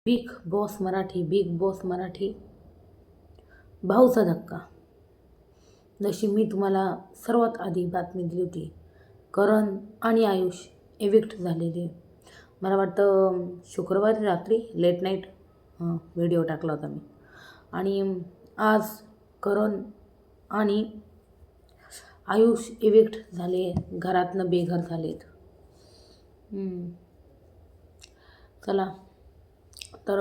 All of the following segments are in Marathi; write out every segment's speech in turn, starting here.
Big Boss Marathi, Big Boss Marathi, भाऊचा धक्का. जशी मी तुम्हाला सर्वात आधी बातमी दिली होती, करण आणि आयुष एविक्ट झालेले. मला वाटतं शुक्रवारी रात्री लेट नाईट व्हिडिओ टाकला होता मी. आणि आज करण आणि आयुष एविक्ट झाले, घरातनं बेघर झालेत. चला तर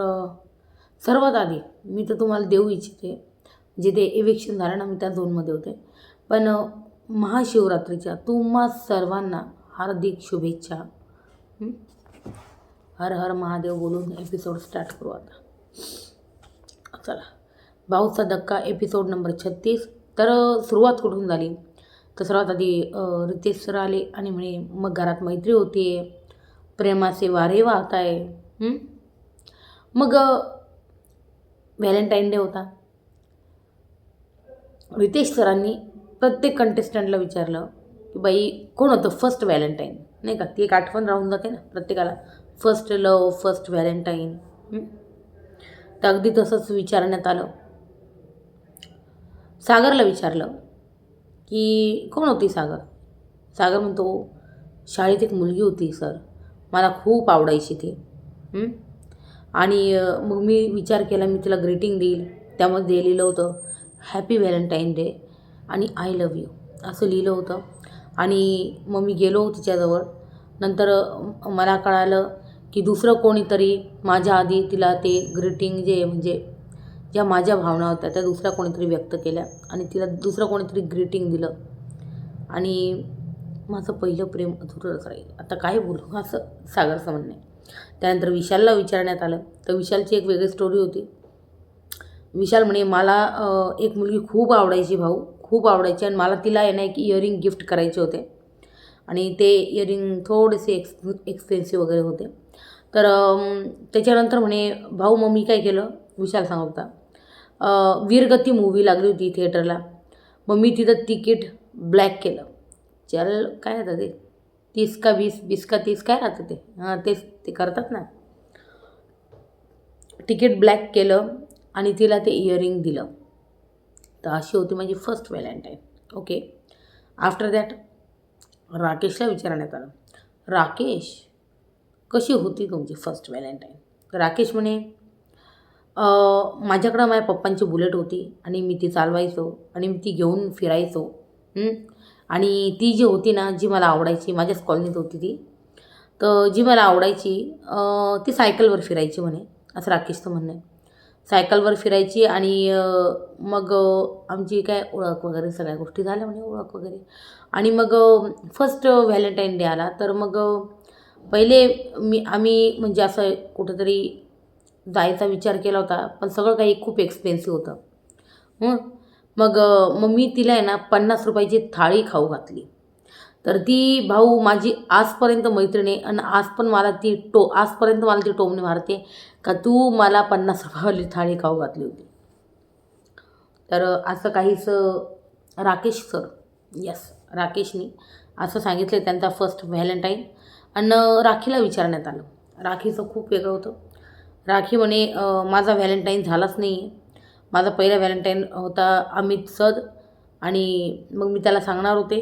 सर्वात आधी मी तर तुम्हाला देऊ इच्छिते, जे ते एविक्शन झालं ना, मी त्या झोनमध्ये होते. पण महाशिवरात्रीच्या तुम्हा सर्वांना हार्दिक शुभेच्छा. हर हर महादेव बोलून एपिसोड स्टार्ट करू आता. चला, भाऊचा धक्का एपिसोड नंबर 36. तर सुरुवात कुठून झाली तर सर्वात आधी रितेश सर आले आणि म्हणे मग घरात मैत्री होती, प्रेमाचे वारे वाहत आहे. मग व्हॅलेंटाईन डे होता. रितेश सरांनी प्रत्येक कंटेस्टंटला विचारलं की बाई कोण होतं फर्स्ट व्हॅलेंटाईन, नाही का? ती एक आठवण राहून जाते ना प्रत्येकाला, फर्स्ट लव, फर्स्ट व्हॅलेंटाईन. तर अगदी तसंच विचारण्यात आलं. सागरला विचारलं की कोण होती सागर. सागर म्हणतो शाळेत एक मुलगी होती सर, मला खूप आवडायची ती. आणि मग मी विचार केला मी तिला ग्रीटिंग देईल. त्यामध्ये लिहिलं होतं हॅपी व्हॅलेंटाईन डे आणि आय लव्ह यू असं लिहिलं होतं. आणि मग मी गेलो तिच्याजवळ. नंतर मला कळालं की दुसरं कोणीतरी माझ्या आधी तिला ते ग्रीटिंग जे म्हणजे ज्या माझ्या भावना होत्या त्या दुसऱ्या कोणीतरी व्यक्त केल्या आणि तिला दुसरं कोणीतरी ग्रीटिंग दिलं. आणि माझं पहिलं प्रेम अधुरंच राहील. आता काय बोलू असं सागरचं म्हणणं आहे. त्यानंतर विशालला विचारण्यात आलं तर विशालची एक वेगळी स्टोरी होती. विशाल म्हणे मला एक मुलगी खूप आवडायची, भाऊ खूप आवडायची, आणि मला तिला आहे ना एक इयरिंग गिफ्ट करायचे होते आणि ते इयरिंग थोडेसे एक्सपेन्सिव्ह वगैरे होते. तर त्याच्यानंतर म्हणे भाऊ मग मी काय केलं, विशाल सांगत होता, वीरगती मूवी लागली होती थिएटरला. मग मी तिथं तिकीट ब्लॅक केलं. चल काय राहतं ते 30 का 20 का 30 काय राहतं ते, तेच ते करतात ना. तिकीट ब्लॅक केलं आणि तिला ते इयरिंग दिलं. तर अशी होती माझी first Valentine. Okay. After that राकेशला विचारण्यात आलं, राकेश कशी होती तुमची फर्स्ट व्हॅलेंटाईन. राकेश म्हणे माझ्याकडं माझ्या पप्पांची बुलेट होती आणि मी ती चालवायचो आणि मी ती घेऊन फिरायचो. आणि ती जी होती ना, जी मला आवडायची, माझ्याच कॉलनीत होती ती, तर जी मला आवडायची ती सायकलवर फिरायची म्हणे, असं राकेशचं म्हणणं आहे. सायकलवर फिरायची आणि मग आमची काय ओळख वगैरे सगळ्या गोष्टी झाल्या म्हणे, ओळख वगैरे. आणि मग फर्स्ट व्हॅलेंटाईन डे आला तर मग पहिले आम्ही म्हणजे असं कुठंतरी जायचा विचार केला होता, पण सगळं काही खूप एक्सपेन्सिव्ह होतं. मग मी तिला आहे ना 50 रुपयाची थाळी खाऊ घातली. तर ती भाऊ माझी आजपर्यंत मैत्रीण आहे आणि आजपर्यंत मला ती टोमणे मारते का तू मला 50 रुपयावाली थाळी खाऊ घातली होती. तर असं काहीच राकेश सर, राकेशनी असं सांगितलं त्यांचा फर्स्ट व्हॅलेंटाईन. आणि राखीला विचारण्यात आलं. राखीचं खूप वेगळं होतं. राखी म्हणे माझा व्हॅलेंटाईन झालाच नाही आहे. माझा पहिला व्हॅलेंटाईन होता अमित सद आणि मग मी त्याला सांगणार होते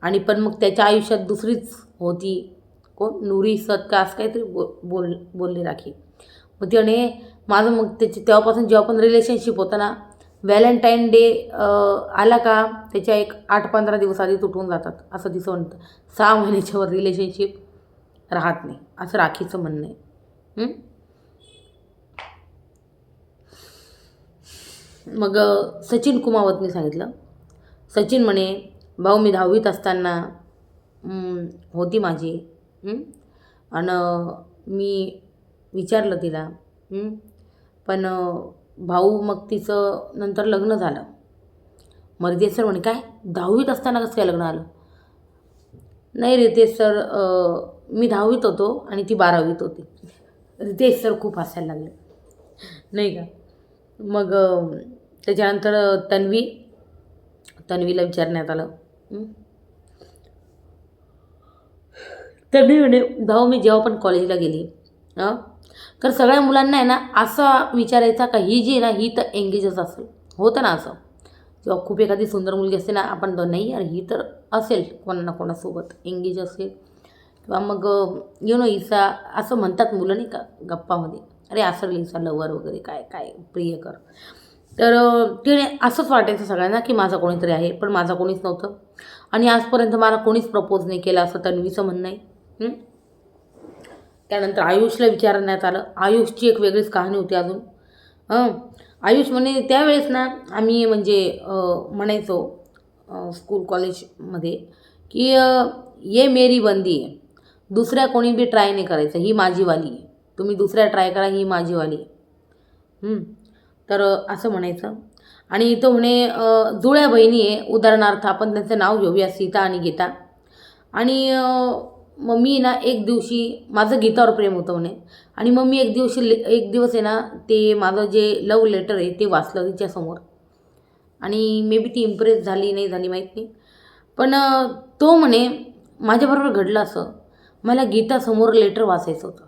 आणि पण मग त्याच्या आयुष्यात दुसरीच होती, कोण नूरी सद का असं काहीतरी बोलली राखी. मग ती म्हणे माझं मग तेव्हापासून जेव्हा पण रिलेशनशिप होतं ना, व्हॅलेंटाईन डे आला का त्याच्या एक 8-15 दिवस आधी तुटून जातात असं तिचं म्हणतं. 6 महिन्याच्यावर रिलेशनशिप राहत नाही असं राखीचं म्हणणं आहे. मग सचिन कुमावतने सांगितलं. सचिन म्हणे भाऊ मी 10वीत असताना होती माझी, आणि मी विचारलं तिला, पण भाऊ मग तिचं नंतर लग्न झालं. मग रितेश सर म्हणे काय 10वीत असताना कसं काय लग्न आलं. नाही रितेश सर, मी 10वीत होतो आणि ती 12वीत होती. रितेश सर खूप हसायला लागले, नाही का. मग त्याच्यानंतर तन्वीला विचारण्यात आलं. तन्वी म्हणे भाऊ मी जेव्हा पण कॉलेजला गेली तर सगळ्या मुलांना आहे ना असा विचारायचा का ही जी आहे ना ही तर एंगेजच असेल. होतं ना असं, जेव्हा खूप एखादी सुंदर मुलगी असते ना आपण तर नाही यार ही तर असेल कोणा ना कोणासोबत एंगेज असेल, किंवा मग हिचा असं म्हणतात मुलं नाही का गप्पामध्ये, अरे असेल हिचा लवर वगैरे काय काय प्रियकर. तर तिने असंच वाटायचं सगळ्यांना की माझा कोणीतरी आहे, पण माझा कोणीच नव्हतं. आणि आजपर्यंत मला कोणीच प्रपोज नाही केलं असं तन्वीचं म्हणणं आहे. त्यानंतर आयुषला विचारण्यात आलं. आयुषची एक वेगळीच कहाणी होती अजून. आयुष म्हणे त्यावेळेस ना आम्ही म्हणजे म्हणायचो स्कूल कॉलेजमध्ये की ये मेरी बंदी आहे, दुसऱ्या कोणी बी ट्राय नाही करायचं, ही माझीवाली आहे, तुम्ही दुसऱ्या ट्राय करा, ही माझीवाली आहे. तर असं म्हणायचं. आणि तो म्हणे जुळ्या बहिणी आहे, उदाहरणार्थ आपण त्यांचं नाव घेऊया सीता आणि गीता. आणि मग मी ना एक दिवशी माझं गीतावर प्रेम होतं म्हणे, आणि मग मी एक दिवस आहे ना ते माझं जे लव्ह लेटर आहे ते वाचलं तिच्यासमोर. आणि मे बी ती इम्प्रेस झाली नाही झाली माहीत नाही, पण तो म्हणे माझ्याबरोबर घडलं असं, मला गीतासमोर लेटर वाचायचं होतं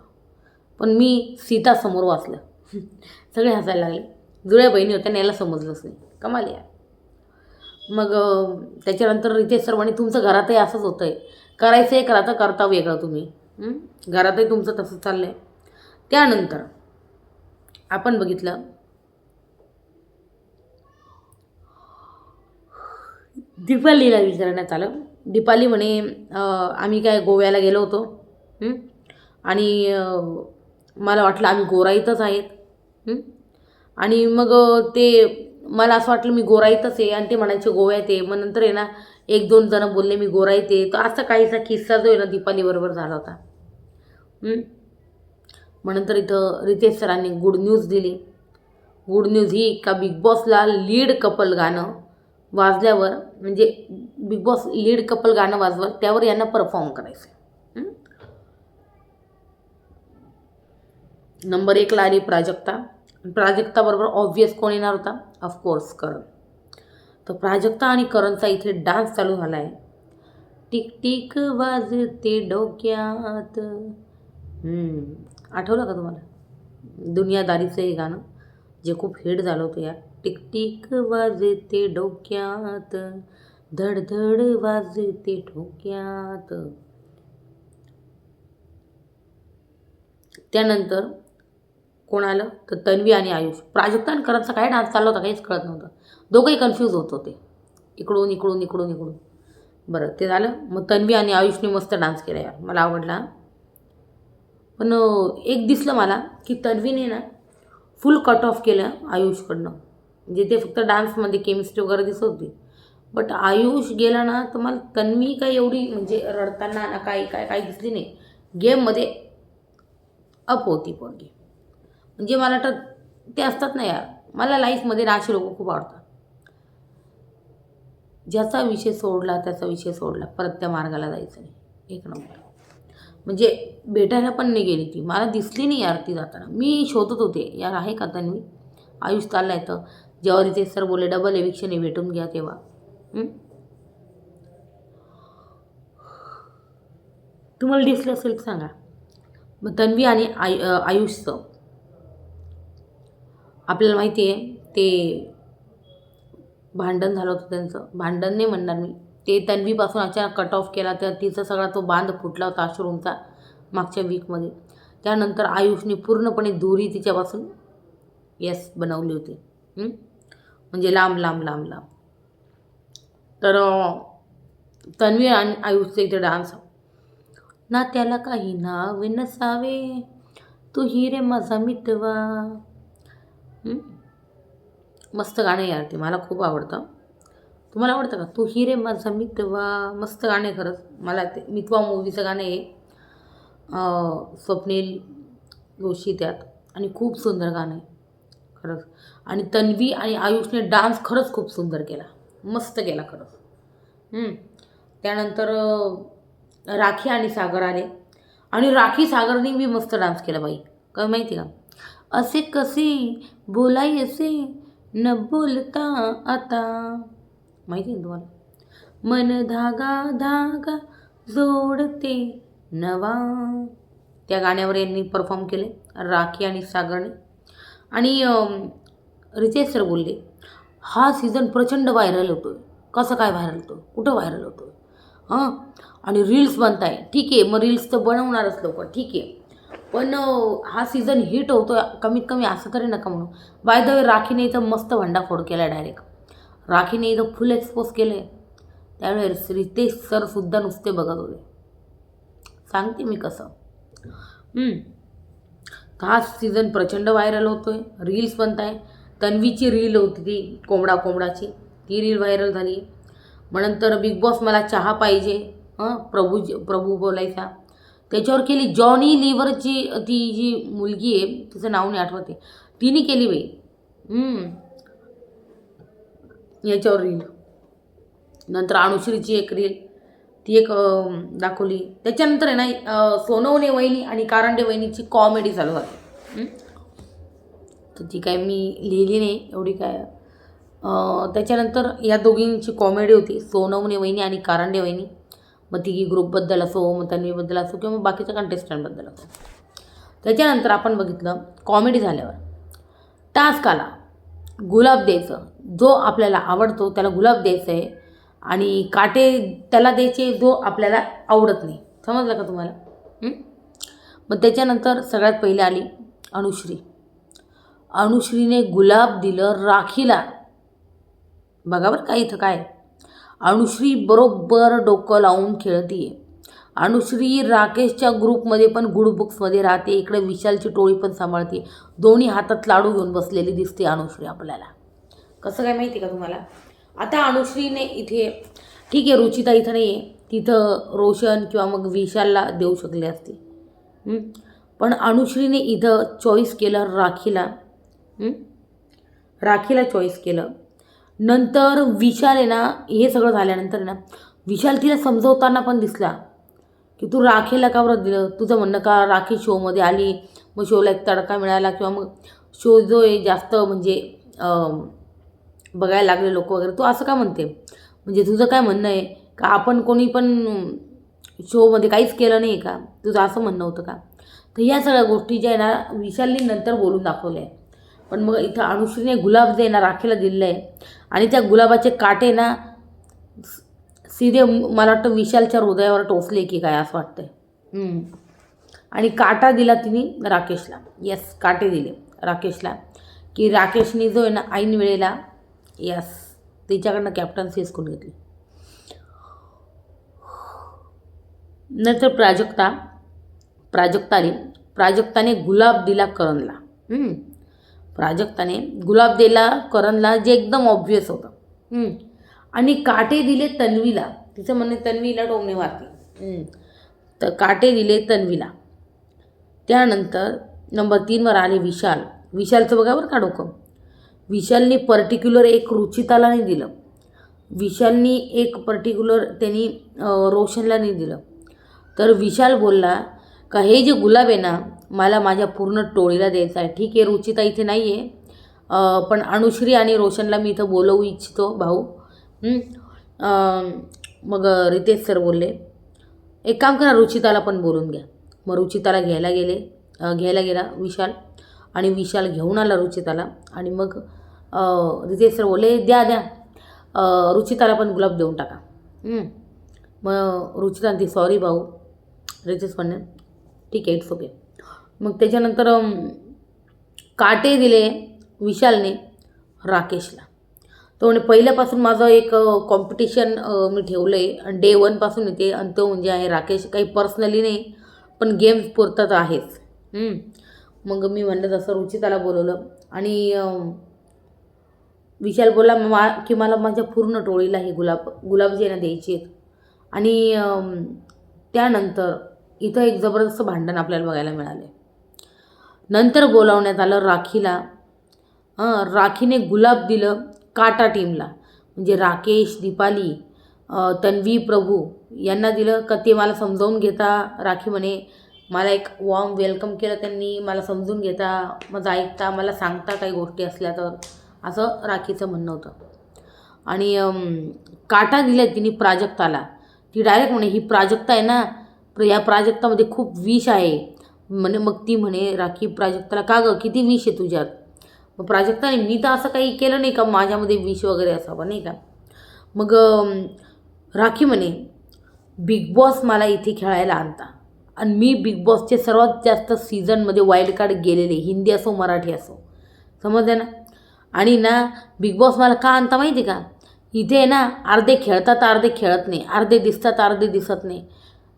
पण मी सीतासमोर वाचलं. सगळे हसायला लागले. जुळ्या बहिणी होत्या आणि याला समजलंच नाही. कमाल यार. मग त्याच्यानंतर रितेश सर म्हणे तुमचं घरातही असंच होतं आहे, करायचं आहे करा तर करता वेगळं तुम्ही. घरातही तुमचं तसंच चाललं आहे. त्यानंतर आपण बघितलं दीपालीला विचारण्यात आलं. दीपाली म्हणे आम्ही काय गोव्याला गेलो होतो आणि मला वाटलं आम्ही गोराईतच आहेत. आणि मग ते मला असं वाटलं मी गोराईतच आहे, आणि ते म्हणायचे गोव्यात आहे. मग नंतर आहे ना 1-2 जण बोलले मी गोराईत आहे. तर असा काहीसा किस्सा जो आहे ना दीपालीबरोबर झाला होता. मग नंतर इथं रितेश सरांनी गुड न्यूज दिली. गुड न्यूज ही का बिग बॉसला लीड कपल गाणं वाजल्यावर, म्हणजे बिग बॉस लीड कपल गाणं वाजवलं त्यावर यांना परफॉर्म करायचं. नंबर 1ला आली प्राजक्ता. प्राजक्ताबरोबर ऑब्व्हियस कोण येणार होता? ऑफकोर्स करण. तर प्राजक्ता आणि करणचा इथे डान्स चालू झाला आहे. टिक टिक वाजते डोक्यात. आठवलं का तुम्हाला दुनियादारीचं हे गाणं जे खूप हिट झालं होतं यार? टिक टिक वाजते डोक्यात, धडधड वाजते ठोक्यात. त्यानंतर कोण आलं तर तन्वी आणि आयुष. प्राजक्ता आणि करणचा काय डान्स चालला होता काहीच कळत नव्हतं. दोघंही कन्फ्यूज होत होते, इकडून इकडून इकडून इकडून. बरं ते झालं. मग तन्वी आणि आयुषने मस्त डान्स केला यार, मला आवडला. पण एक दिसलं मला की तन्वीने ना फुल कट ऑफ केलं आयुषकडनं. म्हणजे ते फक्त डान्समध्ये केमिस्ट्री वगैरे दिसत होती, बट आयुष गेला ना तर मला तन्वी काय एवढी म्हणजे रडताना ना काही दिसली नाही. गेममध्ये अप होती पोरगी. म्हणजे मला वाटतं ते असतात ना यार, मला लाईफमध्ये ना असे लोक खूप आवडतात. ज्याचा विषय सोडला त्याचा विषय सोडला, परत त्या मार्गाला जायचं नाही. एक नंबर. म्हणजे भेटायला पण नाही गेली ती, मला दिसली नाही यार ती जाताना. मी शोधत होते यार आहे का तन्वी. आयुष चालला आहे तर जेव्हा रितेश सर बोलले डबल एविक्शन आहे भेटून घ्या तेव्हा. तुम्हाला दिसलं असेल सांगा. मग तन्वी आणि आयुषचं आपल्याला माहिती आहे ते भांडण झालं होतं त्यांचं. भांडण नाही म्हणणार मी, ते तन्वीपासून अचानक कट ऑफ केला तर तिचा सगळा तो बांध फुटला होता अश्रूंचा मागच्या वीकमध्ये. त्यानंतर आयुषने पूर्णपणे दूरी तिच्यापासून बनवली होती. म्हणजे लांब लांब लांब लांब. तर तन्वी आणि आयुषचे इथे डान्स. ना त्याला काही नाव नसावे, तू हिरे माझा मितवा. मस्त गाणं यार ते, मला खूप आवडतं. तुम्हाला आवडतं का? तू हिरे माझा मितवा. मस्त गाणे खरंच. मला ते मितवा मूवीचं गाणं आहे, स्वप्नील जोशी त्यात, आणि खूप सुंदर गाणं आहे खरंच. आणि तन्वी आणि आयुषने डान्स खरंच खूप सुंदर केला, मस्त केला खरंच. त्यानंतर राखी आणि सागर आले, आणि राखी सागरने बी मस्त डान्स केला बाई. काय माहिती का? असे कसे बोलायचे न बोलता आता, माहिती आहे तुम्हाला? मन धागा धागा जोडते नवा, त्या गाण्यावर यांनी परफॉर्म केले राखी आणि सागरने. आणि रितेश सर बोलले, हा सीझन प्रचंड व्हायरल होतो आहे. कसं काय व्हायरल होतो, कुठं व्हायरल होतो हां, आणि रील्स बनत आहे. ठीक आहे, मग रील्स तर बनवणारच लवकर, ठीक आहे, पण हा सीझन हिट होतो आहे कमीत कमी असं तरी नका म्हणू. बाय द वे राखीने इथं मस्त भंडाफोड केला आहे डायरेक्ट. राखीने इथं फुल एक्सपोज केलं आहे. त्यावेळेस रितेश सरसुद्धा नुसते बघत होते. सांगते मी कसं. हा सीझन प्रचंड व्हायरल होतो आहे, रील्स बनत आहे. तन्वीची रील होती ती कोंबडाची, ती रील व्हायरल झाली. मग नंतर बिग बॉस मला चहा पाहिजे, प्रभू बोलायचा, त्याच्यावर केली. जॉनी लिव्हरची ती जी मुलगी आहे, तिचं नाव नाही आठवते, तिने केली बाई याच्यावर रील. नंतर अनुश्रीची एक रील, ती एक दाखवली. त्याच्यानंतर आहे ना सोनवणे वहिनी आणि कारंडे वहिनीची कॉमेडी चालू झाली. तर ती काय मी लिहिली नाही एवढी काय. त्याच्यानंतर या दोघींची कॉमेडी होती, सोनवणे वहिनी आणि कारंडे वहिनी. मग ती ग्रुपबद्दल असो, मग तन्वीबद्दल असो, किंवा मग बाकीच्या कंटेस्टंटबद्दल असो. त्याच्यानंतर आपण बघितलं कॉमेडी झाल्यावर टास्क आला गुलाब द्यायचं. जो आपल्याला आवडतो त्याला गुलाब द्यायचं आहे आणि काटे त्याला द्यायचे जो आपल्याला आवडत नाही. समजलं का तुम्हाला? मग त्याच्यानंतर सगळ्यात पहिले आली अनुश्री. अनुश्रीने गुलाब दिलं राखीला. बघा बरं का इथं काय, अनुश्री बरोबर डोकं लावून खेळतीये. अनुश्री राकेशच्या ग्रुपमध्ये पण गुड बुक्समध्ये राहते, इकडे विशालची टोळी पण सांभाळते. दोन्ही हातात लाडू घेऊन बसलेली दिसते अनुश्री आपल्याला. कसं काय माहिती का तुम्हाला? आता अनुश्रीने इथे ठीक आहे, रुचिता इथं नाही आहे, तिथं रोशन किंवा मग विशालला देऊ शकले असते. पण अनुश्रीने इथं चॉईस केलं राखीला चॉईस केलं. नंतर विशाल आहे ना, हे सगळं झाल्यानंतर ना विशाल तिला समजवताना पण दिसला की तू राखीला का बरं दिलं, तुझं म्हणणं का राखी शोमध्ये आली मग शोला एक तडका मिळाला, किंवा मग शो जो आहे जास्त म्हणजे बघायला लागले लोक वगैरे, तू असं का म्हणते? म्हणजे तुझं काय म्हणणं आहे का आपण कोणी पण शोमध्ये काहीच केलं नाही का, तुझं असं म्हणणं होतं का? तर या सगळ्या गोष्टी ज्या आहे ना विशालने नंतर बोलून दाखवल्या आहे. पण मग इथं अनुश्रीने गुलाब जे ना राखीला दिलेलं आहे आणि त्या गुलाबाचे काटे ना सीधे मला वाटतं विशालच्या हृदयावर टोचले की काय असं वाटतंय. आणि काटा दिला तिने राकेशला. येस, काटे दिले राकेशला, की राकेशने जो आहे ना ऐन वेळेला तिच्याकडनं कॅप्टन्सी हिसकून घेतली. नंतर प्राजक्ताने गुलाब दिला करणला. प्राजक्ताने गुलाब दिला करणला, जे एकदम ऑब्व्हियस होतं. आणि काटे दिले तन्वीला. तिचं म्हणणे तन्वीला टोमणे मारते, तर काटे दिले तन्वीला. त्यानंतर नंबर 3वर आले विशालचं बघा बरं का डोकं. विशालनी पर्टिक्युलर एक रुचिताला नाही दिलं, विशालनी एक पर्टिक्युलर त्यांनी रोशनला नाही दिलं. तर विशाल बोलला का हे जे गुलाब आहे ना मला माझ्या पूर्ण टोळीला द्यायचं आहे. ठीक आहे, रुचिता इथे नाही आहे, पण अनुश्री आणि रोशनला मी इथं बोलवू इच्छितो भाऊ. मग रितेश सर बोलले एक काम करा, रुचिताला पण बोलून घ्या. मग रुचिताला घ्यायला गेला विशाल, आणि विशाल घेऊन आला रुचिताला. आणि मग रितेश सर बोलले द्या रुचिताला पण गुलाब देऊन टाका. मग रुचिता म्हणते सॉरी भाऊ. रितेश म्हणणे ठीक आहे, इट्स ओके. मग त्याच्यानंतर काटे दिले विशालने राकेशला. तो म्हणजे पहिल्यापासून माझं एक कॉम्पिटिशन मी ठेवलं आहे, डे 1पासून येते, आणि तो म्हणजे आहे राकेश. काही पर्सनली नाही, पण गेम्स पुरतात आहेच. मग मी म्हणलं तसं रुचिताला बोलवलं, आणि विशाल बोलला की मला माझ्या पूर्ण टोळीला हे गुलाब जे ना द्यायचे आहेत. आणि त्यानंतर इथं एक जबरदस्त भांडण आपल्याला बघायला मिळाले. नंतर बोलावण्यात आलं राखीला. राखीने गुलाब दिलं काटा टीमला, म्हणजे राकेश, दीपाली, तन्वी, प्रभू यांना दिलं. का ते मला समजावून घेता, राखी म्हणे मला एक वॉर्म वेलकम केलं त्यांनी, मला समजून घेता, माझं ऐकता, मला सांगता काही गोष्टी असल्या तर, असं राखीचं म्हणणं होतं. आणि काटा दिल्या तिने प्राजक्ताला. ती डायरेक्ट म्हणे ही प्राजक्ता आहे ना, या प्राजक्तामध्ये खूप विष आहे, म्हणे मग ती म्हणे राखी प्राजक्ताला, का गं किती विष आहे तुझ्यात? मग प्राजक्ताने, मी तर असं काही केलं नाही का माझ्यामध्ये विष वगैरे असावं, नाही का. मग राखी म्हणे, बिग बॉस मला इथे खेळायला आणता आणि मी बिग बॉसचे सर्वात जास्त सीझनमध्ये वाईल्ड कार्ड गेलेले, हिंदी असो मराठी असो, समजलं ना. आणि ना बिग बॉस मला का आणता माहिती का, इथे ना अर्धे खेळतात अर्धे खेळत नाही, अर्धे दिसतात अर्धे दिसत नाही.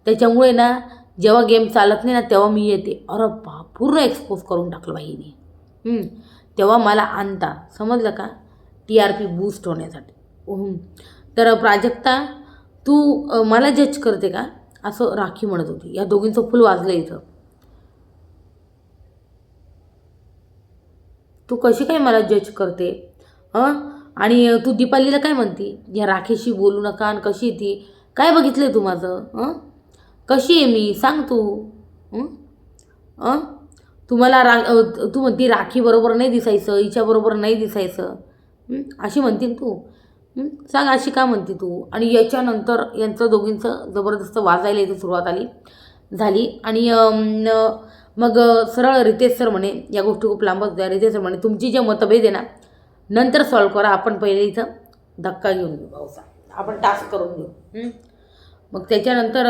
त्याच्यामुळे ना जेव्हा गेम चालत नाही ना तेव्हा मी येते. अरे पूर्ण एक्सपोज करून टाकलं बाईने. तेव्हा मला आणता, समजलं का, TRP बूस्ट होण्यासाठी. तर प्राजक्ता, तू मला जज करते का, असं राखी म्हणत होती. या दोघींचं फुल वाजलं इथं. तू कशी काय मला जज करते? आणि तू दीपालीला काय म्हणती, या राखेशी बोलू नका, आणि कशी ती, काय बघितलं तू माझं? कशी आहे मी, सांग तू. तू मला तू म्हणती राखी बरोबर नाही दिसायचं, हिच्याबरोबर नाही दिसायचं, अशी म्हणतील तू. सांग अशी का म्हणते तू? आणि याच्यानंतर यांचं दोघींचं जबरदस्त वाजायला इथे सुरुवात झाली. आणि मग सरळ रितेश सर म्हणे, या गोष्टी खूप लांबच होत्या. रितेश सर म्हणे, तुमची जे मतभेद आहे ना नंतर सॉल्व करा, आपण पहिले इथं धक्का घेऊन घेऊ, पावसा आपण टास्क करून घेऊ. मग त्याच्यानंतर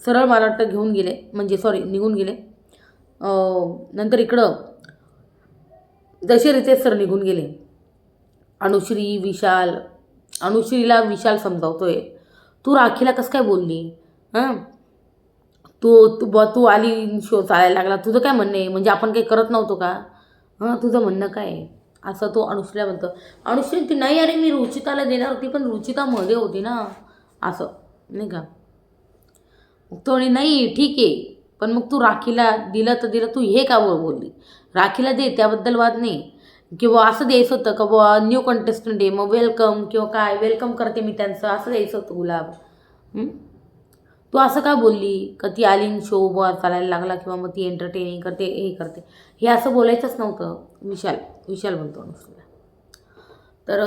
सरळ मला वाटतं घेऊन गेले, म्हणजे सॉरी निघून गेले. नंतर इकडं जसे रितेश सर निघून गेले, अनुश्रीला विशाल समजावतोय, तू राखीला कसं काय बोलली? तू आली, शो चालायला लागला, तुझं काय म्हणणं आहे, म्हणजे आपण काही करत नव्हतो का? तुझं म्हणणं काय आहे, असं तो अनुश्रीला म्हणतो. अनुश्री ती, नाही अरे मी रुचिताला देणार होती पण रुचिता मध्ये होती ना, असं नाही का. मग तो नाही ठीक आहे, पण मग तू राखीला दिलं तर दिलं, तू हे का बोलली? राखीला दे, त्याबद्दल वाद नाही, किंवा असं द्यायचं होतं का बुवा न्यू कंटेस्टंट आहे मग वेलकम, किंवा काय वेलकम करते मी त्यांचं, असं द्यायचं होतं गुलाब. तू असं का बोलली का ती आलीन शो बुवा चालायला लागला, किंवा मग ती एंटरटेनिंग करते, हे करते, हे असं बोलायचंच नव्हतं. विशाल म्हणतो अनुश्रीला. तर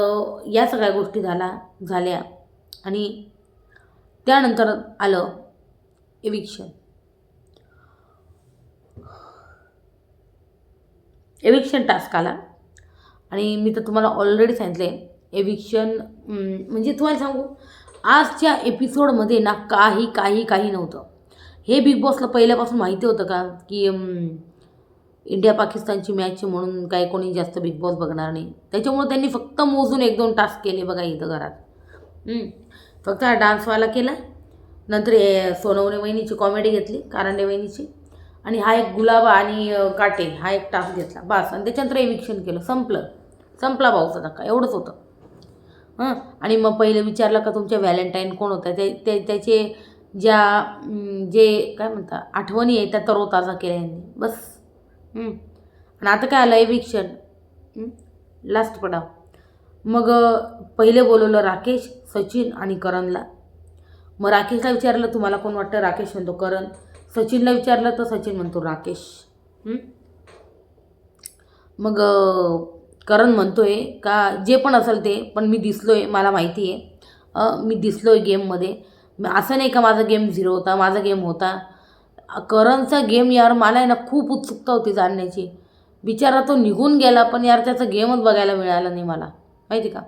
या सगळ्या गोष्टी झाल्या. आणि त्यानंतर आलं एविक्शन टास्क आला. आणि मी तर तुम्हाला ऑलरेडी सांगितले, एविक्शन म्हणजे तुम्हाला सांगू, आजच्या एपिसोडमध्ये ना काही नव्हतं. हे बिग बॉसला पहिल्यापासून माहिती होतं का की इंडिया पाकिस्तानची मॅच म्हणून काही कोणी जास्त बिग बॉस बघणार नाही, त्याच्यामुळे त्यांनी फक्त मोजून 1-2 टास्क केले बघा इथं घरात. फक्त हा डान्सवाला केला, नंतर सोनवणे वहिनीची कॉमेडी घेतली, कारंडे वहिनीची, आणि हा एक गुलाब आणि काटे हा एक टास्क घेतला बस. आणि त्याच्यानंतर एविक्शन केलं, संपला भाऊचा धक्का, एवढंच होतं. आणि मग पहिलं विचारलं का तुमच्या व्हॅलेंटाईन कोण होता, त्याचे जे काय म्हणतात आठवणी आहे त्या तरोताजा केल्या यांनी, बस. आणि आता काय आलं एविक्शन, लास्ट पडाव. मग पहिले बोलवलं राकेश, सचिन आणि करणला. मग राकेशला विचारलं तुम्हाला कोण वाटतं, राकेश म्हणतो करण. सचिनला विचारलं तर सचिन म्हणतो राकेश. मग करण म्हणतोय का जे पण असेल ते, पण मी दिसलोय, मला माहिती आहे मी दिसलोय गेममध्ये, असं नाही का माझा गेम 0 होता, माझा गेम होता. करणचा गेम यार मला आहे ना खूप उत्सुकता होती जाणण्याची. बिचारा तो निघून गेला, पण यार त्याचा गेमच बघायला मिळाला नाही मला, माहिती का.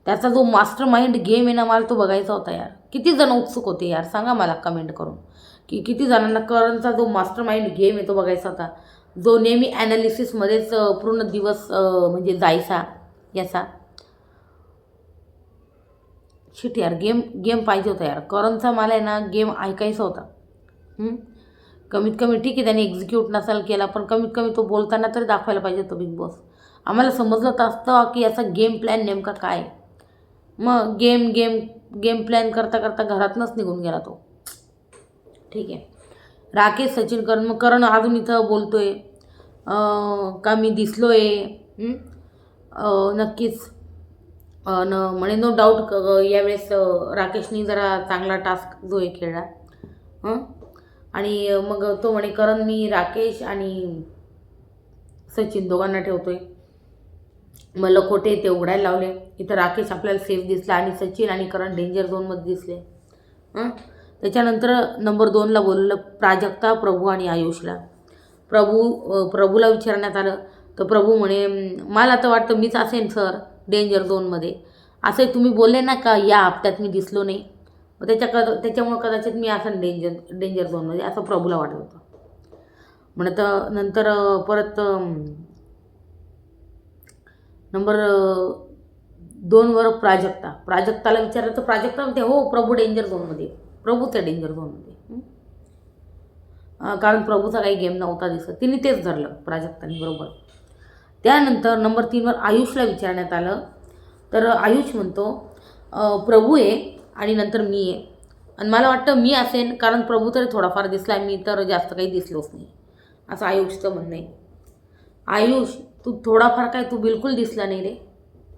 त्याचा जो मास्टर माइंड गेम आहे ना, मला तो बघायचा होता यार. किती जण उत्सुक होते यार, सांगा मला कमेंट करून की किती जणांना करणचा जो मास्टर माइंड गेम आहे तो बघायचा होता, जो नेहमी ॲनालिसिसमध्येच पूर्ण दिवस म्हणजे जायचा याचा. शिट यार, गेम पाहिजे होता यार करणचा, मला आहे ना गेम ऐकायचा होता. कमीत कमी ठीक आहे त्याने एक्झिक्यूट नसाल केला, पण कमीत कमी तो बोलताना तरी दाखवायला पाहिजे होतं बिग बॉस. आम्हाला समजलं तर असतं की याचा गेम प्लॅन नेमका काय. मग गेम प्लॅन करता करता घरातनंच निघून गेला तो. ठीक आहे, राकेश, सचिन, करण. मग करण अजून इथं बोलतोय का मी दिसलोय, नक्कीच म्हणे नो डाऊट. यावेळेस राकेशनी जरा चांगला टास्क जो आहे खेळला. आणि मग तो म्हणे करण मी राकेश आणि सचिन दोघांना ठेवतोय. मग लखोटे ते उघडायला लावले. इथं राकेश आपल्याला सेफ दिसला आणि सचिन आणि करण डेंजर झोनमध्ये दिसले. त्याच्यानंतर नंबर 2ला बोललं प्राजक्ता, प्रभू आणि आयुषला. प्रभूला विचारण्यात आलं तर प्रभू म्हणे मला तर वाटतं मीच असेन सर डेंजर झोनमध्ये. असे तुम्ही बोलले ना का या हप्त्यात मी दिसलो नाही, मग त्याच्यामुळं कदाचित मी असं डेंजर झोनमध्ये असं प्रभूला वाटत होतं. म्हणत नंतर परत नंबर 2वर प्राजक्ताला विचारलं तर प्राजक्ता म्हणते हो प्रभू डेंजर झोनमध्ये, प्रभूच्या डेंजर झोनमध्ये. कारण प्रभूचा काही गेम नव्हता दिसत, तिने तेच धरलं प्राजक्ताने बरोबर. त्यानंतर नंबर 3वर आयुषला विचारण्यात आलं तर आयुष म्हणतो प्रभू आहे आणि नंतर मी आहे, आणि मला वाटतं मी असेन कारण प्रभू तरी थोडाफार दिसला, मी तर जास्त काही दिसलोच नाही, असं आयुषचं म्हणणं आहे. आयुष तू थोडाफार काय, तू बिलकुल दिसला नाही रे.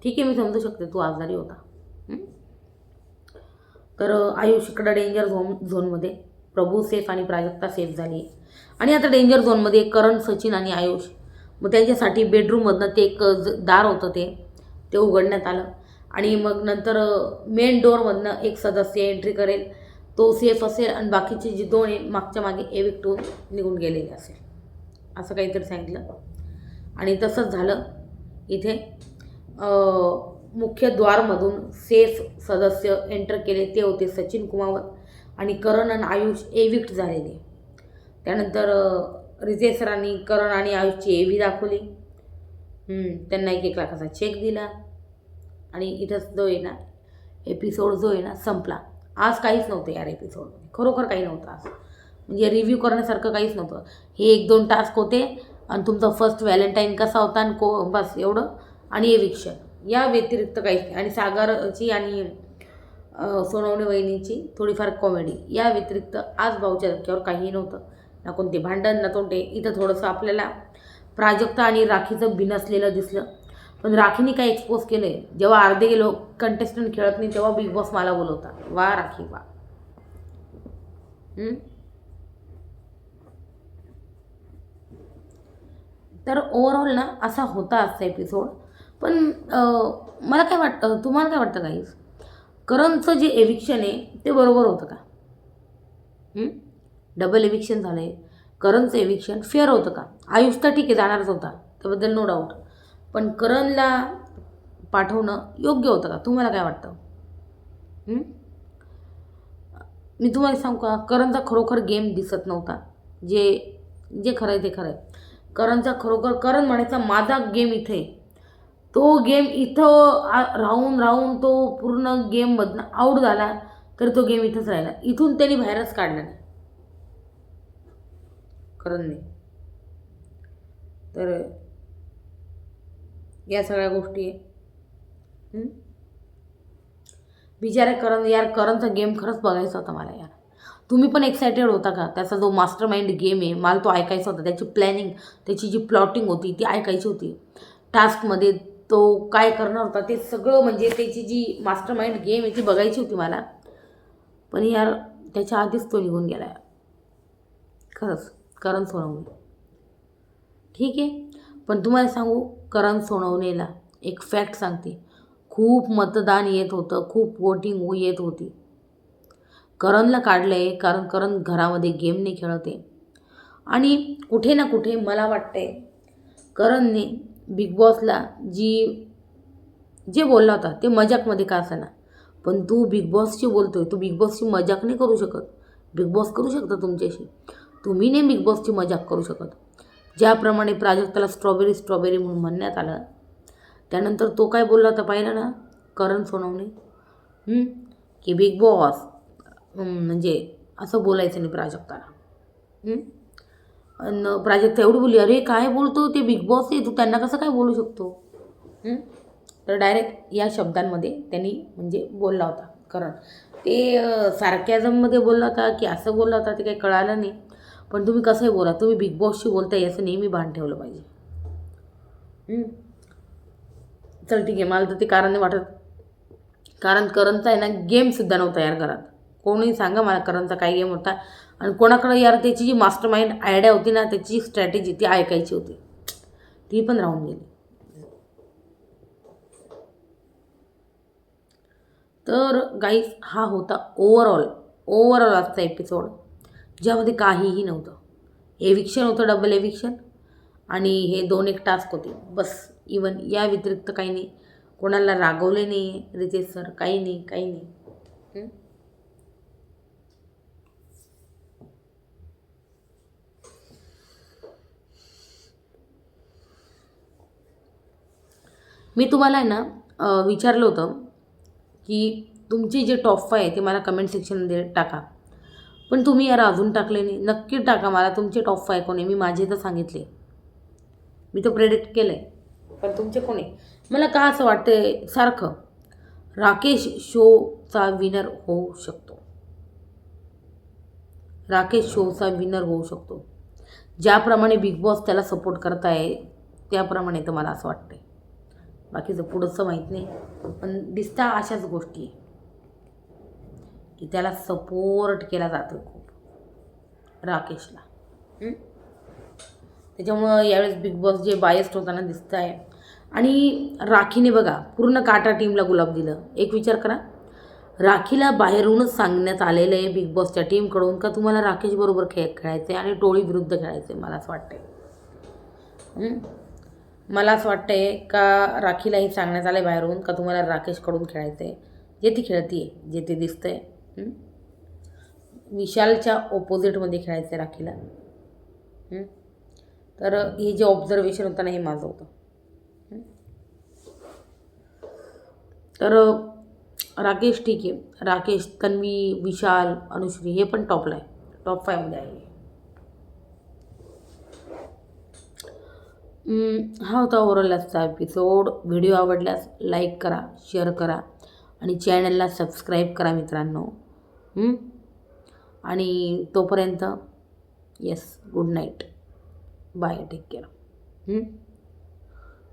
ठीक आहे, मी समजू शकते तू आजारी होता. तर आयुष इकडं डेंजर झोनमध्ये, प्रभू सेफ आणि प्राजक्ता सेफ झाली. आणि आता डेंजर झोनमध्ये करण, सचिन आणि आयुष. मग त्यांच्यासाठी बेडरूममधनं ते एक दार होतं ते उघडण्यात आलं. आणि मग नंतर मेन डोअरमधनं एक सदस्य एंट्री करेल, तो सेफ असेल आणि बाकीचे जे 2 आहे मागच्या मागे एविक्ट होऊन निघून गेलेले असेल, असं काहीतरी सांगितलं. आणि तसंच झालं इथे. मुख्य द्वारमधून सेफ सदस्य एंटर केले, ते होते सचिन कुमावत आणि करण आणि आयुष एविक्ट झालेले. त्यानंतर रितेश सरांनी करण आणि आयुषची एव्ही दाखवली, त्यांना 1 लाखाचा चेक दिला. आणि इथंच जो आहे ना एपिसोड जो आहे ना संपला. आज काहीच नव्हतं यार एपिसोडमध्ये, खरोखर काही नव्हतं आज, म्हणजे रिव्ह्यू करण्यासारखं काहीच नव्हतं. हे 1-2 टास्क होते आणि तुमचा फर्स्ट व्हॅलेंटाईन कसा होता आणि बस एवढं, आणि एविक्शन, या व्यतिरिक्त काहीच नाही. आणि सागरची आणि सोनवणे वहिनीची थोडीफार कॉमेडी, या व्यतिरिक्त आज भाऊच्या धक्क्यावर काहीही नव्हतं. ना कोणते भांडण ना तोंडे. इथं थोडंसं आपल्याला प्राजक्ता आणि राखीचं बिनसलेलं दिसलं, पण राखीने काय एक्सपोज केलं आहे. जेव्हा अर्धे लोक कंटेस्टंट खेळत नाही तेव्हा बिग बॉस मला बोलवता. वा राखी वा. तर ओव्हरऑल ना असा होता आजचा एपिसोड. पण मला काय वाटतं, तुम्हाला काय वाटतं गाईज, करणचं जे एविक्शन आहे ते बरोबर होतं का? डबल एविक्शन झालं आहे, करणचं एविक्शन फेअर होतं का? आयुष तर ठीक आहे जाणारच होता, त्याबद्दल नो डाऊट, पण करणला पाठवणं योग्य होतं का? तुम्हाला काय वाटतं? मी तुम्हाला सांगू का, करणचा खरोखर गेम दिसत नव्हता. जे खरं आहे ते खरं आहे. करणचा खरोखर, करण म्हणायचा माझा गेम इथे, तो गेम इथं राहून तो पूर्ण गेममधनं आऊट झाला, तर तो गेम इथंच राहिला, इथून त्यांनी बाहेरच काढला नाही करणने. तर या सगळ्या गोष्टी बिचारे करण, यार करणचा गेम खरंच बघायचा होता मला यार. तुम्ही पण एक्सायटेड होता का? त्याचा जो मास्टर माइंड गेम आहे मला तो ऐकायचा होता, त्याची प्लॅनिंग, त्याची जी प्लॉटिंग होती ती ऐकायची होती. टास्कमध्ये तो काय करणार होता ते सगळं, म्हणजे त्याची जी मास्टर माइंड गेम आहे ती बघायची होती मला. पण यार त्याच्या आधीच तो निघून गेला यार, खरंच. करण सोनवणे ठीक आहे, पण तुम्हाला सांगू, करण सोनवणेला एक फॅक्ट सांगते, खूप मतदान येत होतं, खूप वोटिंग येत होती. करणला काढलं आहे कारण करण घरामध्ये गेम नाही खेळते. आणि कुठे ना कुठे मला वाटतंय करणने बिग बॉसला जे बोलला होता ते मजाकमध्ये का असेना, पण तू बिग बॉसशी बोलतोय, तू बिग बॉसची मजाक नाही करू शकत. बिग बॉस करू शकतं तुमच्याशी, तुम्ही नाही बिग बॉसची मजाक करू शकत. ज्याप्रमाणे प्राजक्ताला स्ट्रॉबेरी म्हणून म्हणण्यात आलं, त्यानंतर तो काय बोलला होता पाहिलं ना करण सोनवणे, की बिग बॉस म्हणजे असं बोलायचं नाही प्राजक्ताला. आणि प्राजक्ता एवढी बोलली, अरे काय बोलतो, ते बिग बॉस आहे, तू त्यांना कसं काय बोलू शकतो? तर डायरेक्ट या शब्दांमध्ये त्यांनी म्हणजे बोलला होता करण. ते सार्कॅझममध्ये बोलला होता की असं बोलला होता ते काही कळालं नाही, पण तुम्ही कसंही बोला, तुम्ही बिग बॉसशी बोलताय याचं नेहमी भान ठेवलं पाहिजे. चल ठीक आहे, मला तर ते कारण नाही वाटत, कारण करणचा आहे ना गेमसुद्धा नव्हता यार घरात. कोणी सांगा मला करणचा काय गेम होता, आणि कोणाकडे यार त्याची जी मास्टर माइंड आयडिया होती ना, त्याची स्ट्रॅटेजी ती ऐकायची होती, ती पण राहून गेली. तर गाईज हा होता ओव्हरऑल ओव्हरऑल आजचा एपिसोड ज्यामध्ये काहीही नव्हतं. एविक्शन होतं, डबल एविक्शन, आणि हे 2 एक टास्क होते बस. इवन या व्यतिरिक्त काही नाही. कोणाला रागवले नाही आहे रितेश सर, काही नाही, काही नाही. मी तुम्हाला आहे ना विचारलं होतं की तुमचे जे टॉप 5 आहे ते मला कमेंट सेक्शनमध्ये टाका, पण तुम्ही यार अजून टाकले नाही. नक्की टाका मला तुमचे टॉप 5 कोण आहे. मी माझे तर सांगितले, मी तर प्रेडिक्ट केलं आहे, पण तुमचे कोण आहे. मला का असं वाटतंय सारखं राकेश शोचा विनर होऊ शकतो. राकेश शोचा विनर होऊ शकतो. ज्याप्रमाणे बिग बॉस त्याला सपोर्ट करत आहे त्याप्रमाणे तर मला असं वाटतंय. बाकीचं पुढंचं माहीत नाही, पण दिसता अशाच गोष्टी आहे की त्याला सपोर्ट केला जातो खूप राकेशला. त्याच्यामुळं यावेळेस बिग बॉस जे बायस्ड होताना दिसत आहे. आणि राखीने बघा पूर्ण काटा टीमला गुलाब दिलं. एक विचार करा, राखीला बाहेरूनच सांगण्यात आलेलं आहे बिग बॉसच्या टीमकडून का तुम्हाला राकेशबरोबर खेळायचं आहे आणि टोळी विरुद्ध खेळायचं आहे. मला असं वाटतंय, मला असं वाटतंय का राखीलाही सांगण्यात आलं आहे बाहेरून का तुम्हाला राकेशकडून खेळायचं आहे. जे ती खेळती आहे, जे ते दिसतंय, विशालच्या ऑपोजिटमध्ये खेळायचं आहे राखीला. तर हे जे ऑब्झर्वेशन होतं ना हे माझं होतं. तर राकेश ठीक आहे, राकेश, तन्वी, विशाल, अनुश्री हे पण टॉपला आहे, टॉप 5मध्ये आहे. हा होता ओव्हरऑल आजचा एपिसोड. व्हिडिओ आवडल्यास लाईक करा, शेअर करा आणि चॅनलला सबस्क्राईब करा मित्रांनो. आणि तोपर्यंत yes, good night, bye, take care.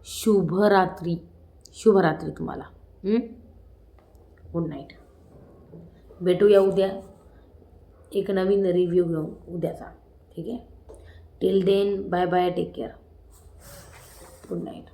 शुभरात्री, शुभरात्री तुम्हाला. Good night. भेटूया उद्या एक नवीन रिव्ह्यू घेऊन उद्याचा. ठीक आहे. Till then bye bye, take care, good night.